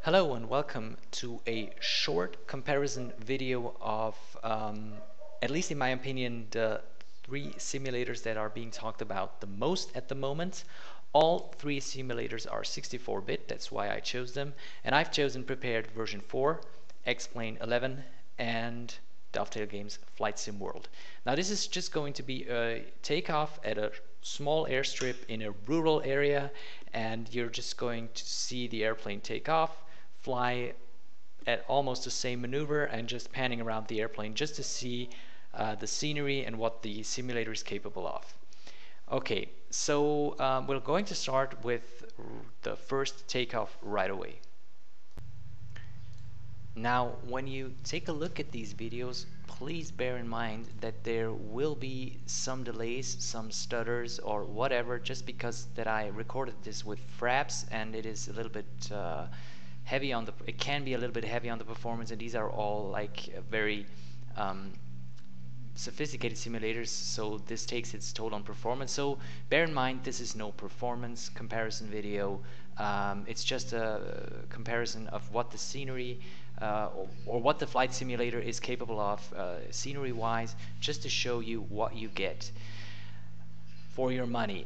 Hello and welcome to a short comparison video of, at least in my opinion, the three simulators that are being talked about the most at the moment. All three simulators are 64-bit, that's why I chose them, and I've chosen Prepared version 4, X-Plane 11, and Dovetail Games Flight Sim World. Now this is just going to be a takeoff at a small airstrip in a rural area, and you're just going to see the airplane take off, fly at almost the same maneuver, and just panning around the airplane just to see the scenery and what the simulator is capable of. Okay, so we're going to start with the first takeoff right away. Now, when you take a look at these videos, please bear in mind that there will be some delays, some stutters or whatever, just because that I recorded this with fraps and it is a little bit heavy on the, it can be a little bit heavy on the performance, and these are all like very sophisticated simulators, so this takes its toll on performance. So bear in mind, this is no performance comparison video. It's just a comparison of what the scenery or what the flight simulator is capable of scenery wise, just to show you what you get for your money.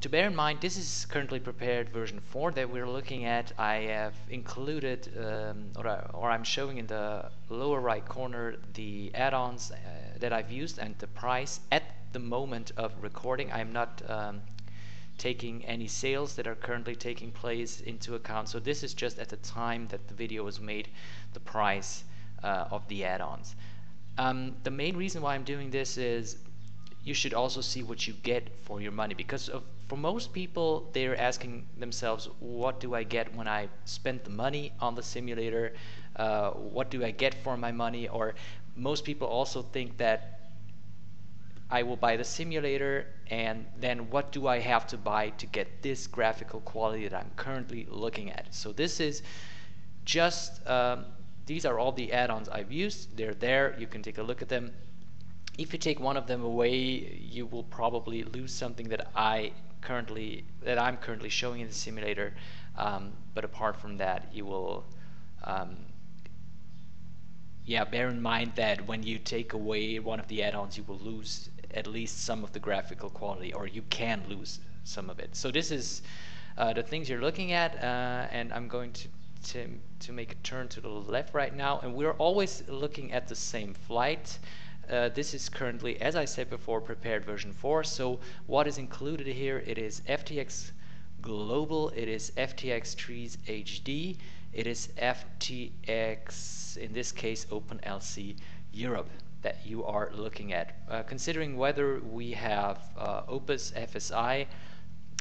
To bear in mind, this is currently Prepared version 4 that we're looking at. I have included or I'm showing in the lower right corner the add-ons that I've used and the price at the moment of recording. I'm not taking any sales that are currently taking place into account, so this is just at the time that the video was made, the price of the add-ons. The main reason why I'm doing this is you should also see what you get for your money, because for most people, they're asking themselves, what do I get when I spend the money on the simulator? What do I get for my money? Or most people also think that I will buy the simulator, and then what do I have to buy to get this graphical quality that I'm currently looking at? So this is just these are all the add-ons I've used. They're there, you can take a look at them. If you take one of them away, you will probably lose something that I'm currently showing in the simulator. But apart from that, you will bear in mind that when you take away one of the add-ons, you will lose at least some of the graphical quality, or you can lose some of it. So this is the things you're looking at, and I'm going to make a turn to the left right now, and we're always looking at the same flight. This is currently, as I said before, Prepared version 4. So what is included here? It is FTX Global, it is FTX Trees HD, it is FTX, in this case, OpenLC Europe that you are looking at. Considering whether we have Opus FSI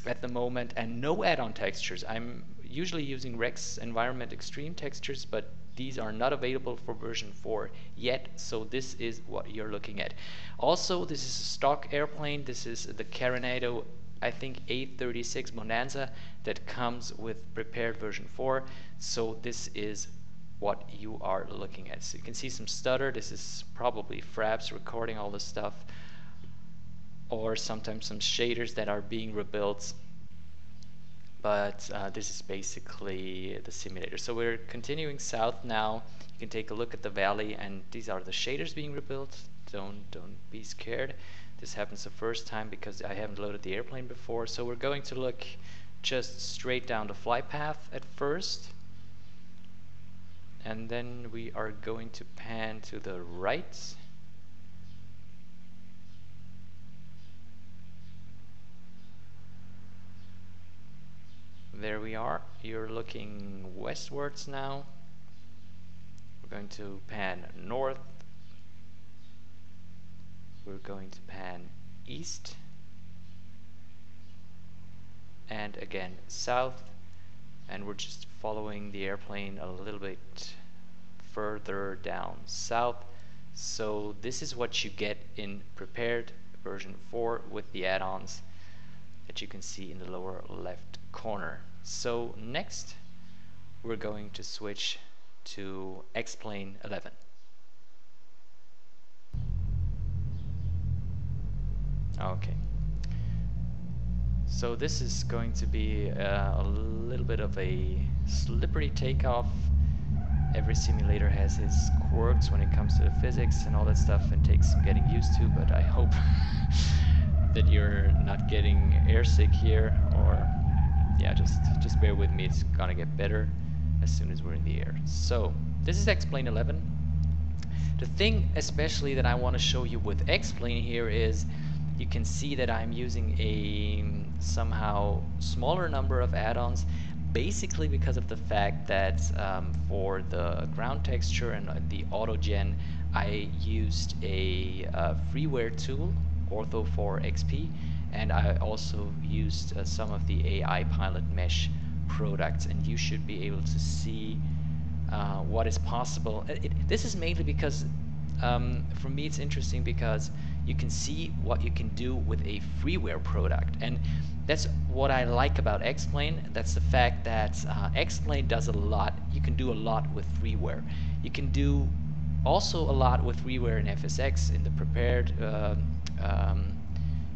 at the moment and no add-on textures. I'm usually using Rex Environment Extreme textures, but these are not available for version 4 yet, so this is what you're looking at. Also, this is a stock airplane. This is the Carenado, I think, 836 Bonanza that comes with Prepared version 4, so this is what you are looking at. So you can see some stutter. This is probably fraps recording all this stuff, or sometimes some shaders that are being rebuilt, but this is basically the simulator. So we're continuing south now. You can take a look at the valley, and these are the shaders being rebuilt. Don't be scared. This happens the first time because I haven't loaded the airplane before. So we're going to look just straight down the flight path at first, and then we are going to pan to the right. There we are. You're looking westwards now. We're going to pan north. We're going to pan east. And again south. And we're just following the airplane a little bit further down south. So this is what you get in Prepared version 4 with the add-ons that you can see in the lower left corner. So next we're going to switch to X-Plane 11. Okay. So this is going to be a little bit of a slippery takeoff. Every simulator has its quirks when it comes to the physics and all that stuff, and takes some getting used to, but I hope that you're not getting airsick here, or yeah, just bear with me. It's gonna get better as soon as we're in the air. So this is X-Plane 11. The thing especially that I want to show you with X-Plane here is you can see that I'm using a somehow smaller number of add-ons, basically because of the fact that for the ground texture and the auto gen I used a freeware tool, Ortho4XP, and I also used some of the AI Pilot Mesh products, and you should be able to see what is possible. This is mainly because for me it's interesting because you can see what you can do with a freeware product, and that's what I like about X-Plane. That's the fact that X-Plane does a lot. You can do a lot with freeware. You can do also a lot with freeware in FSX, in the prepared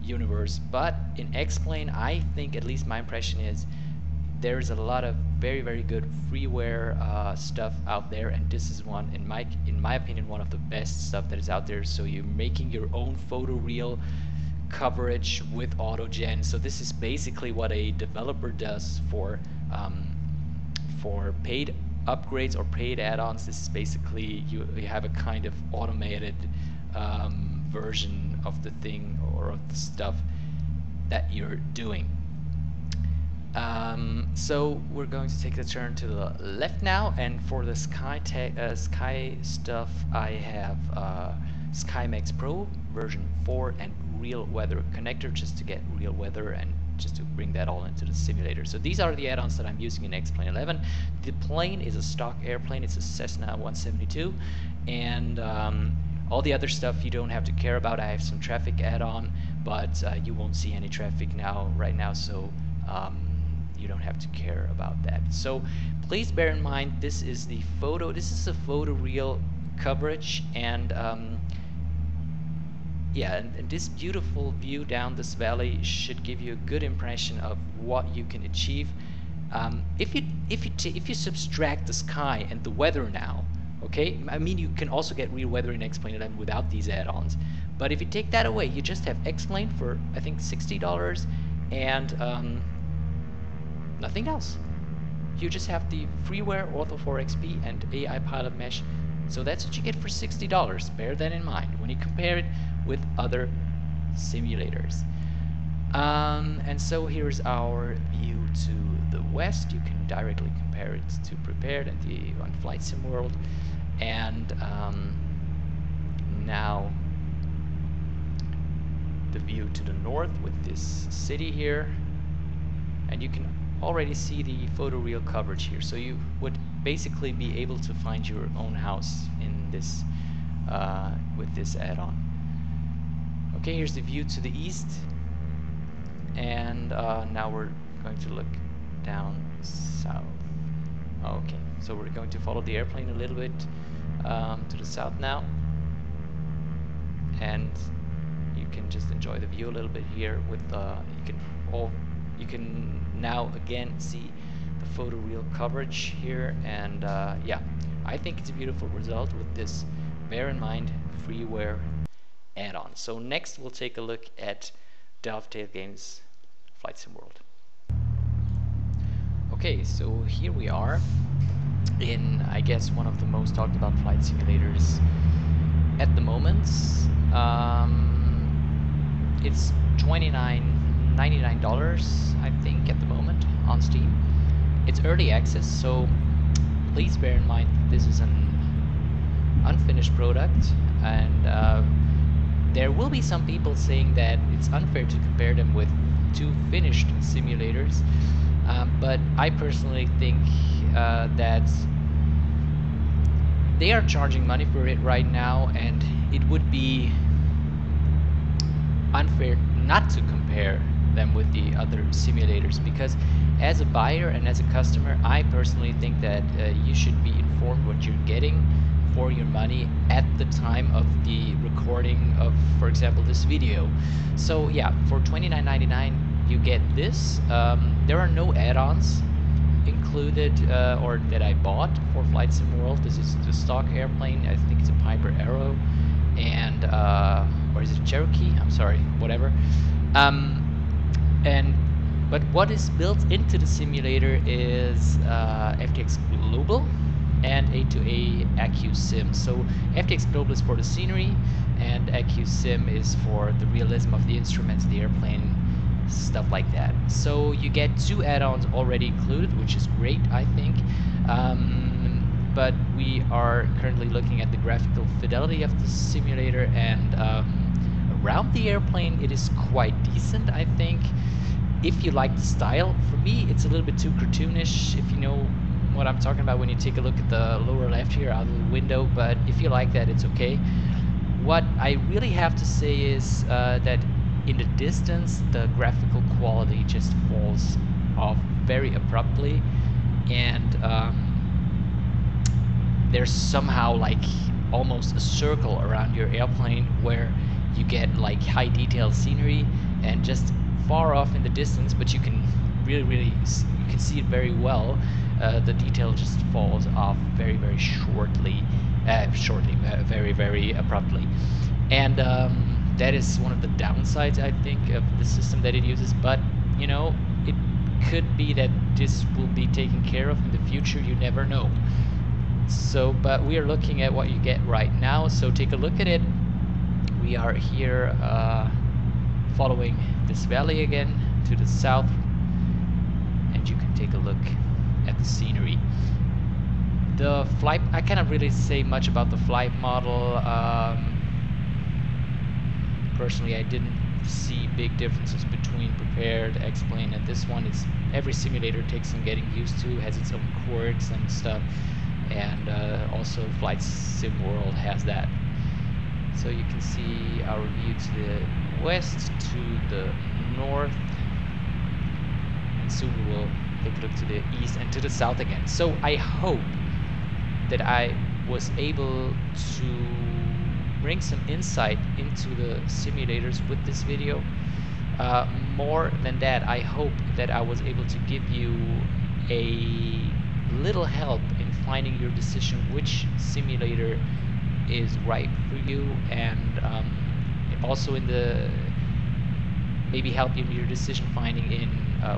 universe, but in X-Plane I think, at least my impression is, there's a lot of very good freeware stuff out there, and this is one, in my opinion, one of the best stuff that is out there. So you're making your own photoreal coverage with AutoGen. So this is basically what a developer does for paid upgrades or paid add-ons. This is basically you have a kind of automated version of the thing or of the stuff that you're doing. So we're going to take the turn to the left now, and for the sky stuff I have SkyMax Pro version 4 and Real Weather Connector, just to get real weather and just to bring that all into the simulator. So these are the add-ons that I'm using in X-Plane 11. The plane is a stock airplane. It's a Cessna 172, and all the other stuff you don't have to care about. I have some traffic add-on, but you won't see any traffic right now, so you don't have to care about that. So please bear in mind, this is a photoreal coverage, and yeah, and this beautiful view down this valley should give you a good impression of what you can achieve if you subtract the sky and the weather now. Okay, I mean, you can also get real weather in X-Plane 11 without these add-ons, but if you take that away, you just have X-Plane for I think $60 and nothing else. You just have the freeware Ortho4XP and AI Pilot Mesh. So that's what you get for $60. Bear that in mind when you compare it with other simulators. And so here's our view to the west. You can directly compare it to Prepared and the on Flight Sim World. And now the view to the north with this city here, and you can already see the photoreal coverage here. So you would basically be able to find your own house in this with this add-on. Okay, here's the view to the east, and now we're going to look down south. Okay, so we're going to follow the airplane a little bit to the south now, and you can just enjoy the view a little bit here with you can now again see the photoreal coverage here, and yeah, I think it's a beautiful result with this bear in mind freeware add-on. So next we'll take a look at Dovetail Games Flight Sim World. Okay, so here we are in, I guess, one of the most talked about flight simulators at the moment. It's $99, I think, at the moment on Steam. It's early access, so please bear in mind this is an unfinished product, and there will be some people saying that it's unfair to compare them with two finished simulators, but I personally think that they are charging money for it right now, and it would be unfair not to compare them with the other simulators, because as a buyer and as a customer, I personally think that you should be informed what you're getting for your money at the time of the recording of, for example, this video. So yeah, for $29.99 you get this. There are no add-ons included or that I bought for Flight Sim World. This is the stock airplane. I think it's a Piper Arrow, and or is it Cherokee? I'm sorry, whatever. But what is built into the simulator is FTX Global and A2A AccuSim. So FTX Global is for the scenery, and AccuSim is for the realism of the instruments, the airplane, stuff like that. So you get 2 add-ons already included, which is great, I think. But we are currently looking at the graphical fidelity of the simulator, and around the airplane it is quite decent, I think. If you like the style, for me it's a little bit too cartoonish, if you know what I'm talking about when you take a look at the lower left here out of the window, but if you like that, it's okay. What I really have to say is that in the distance the graphical quality just falls off very abruptly, and there's somehow like almost a circle around your airplane where you get like high detail scenery, and just far off in the distance, but you can really you can see it very well, the detail just falls off very very abruptly, and that is one of the downsides, I think, of the system that it uses. But you know, it could be that this will be taken care of in the future, you never know. So, but we are looking at what you get right now, so take a look at it. We are here following this valley again to the south, and you can take a look at the scenery. The flight, I cannot really say much about the flight model. Personally, I didn't see big differences between Prepared, X-Plane, and this one. It's every simulator takes some getting used to, has its own quirks and stuff, and also Flight Sim World has that. So you can see our view to the west, to the north, and soon we will take a look to the east and to the south again. So I hope that I was able to bring some insight into the simulators with this video. More than that, I hope that I was able to give you a little help in finding your decision which simulator is right for you, and also in the maybe help you in your decision finding in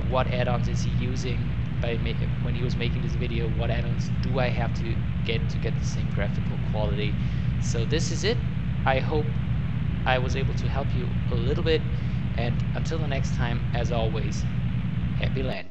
what add-ons is he using when he was making this video, what add-ons do I have to get the same graphical quality. So this is it. I hope I was able to help you a little bit, and until the next time, as always, happy landing.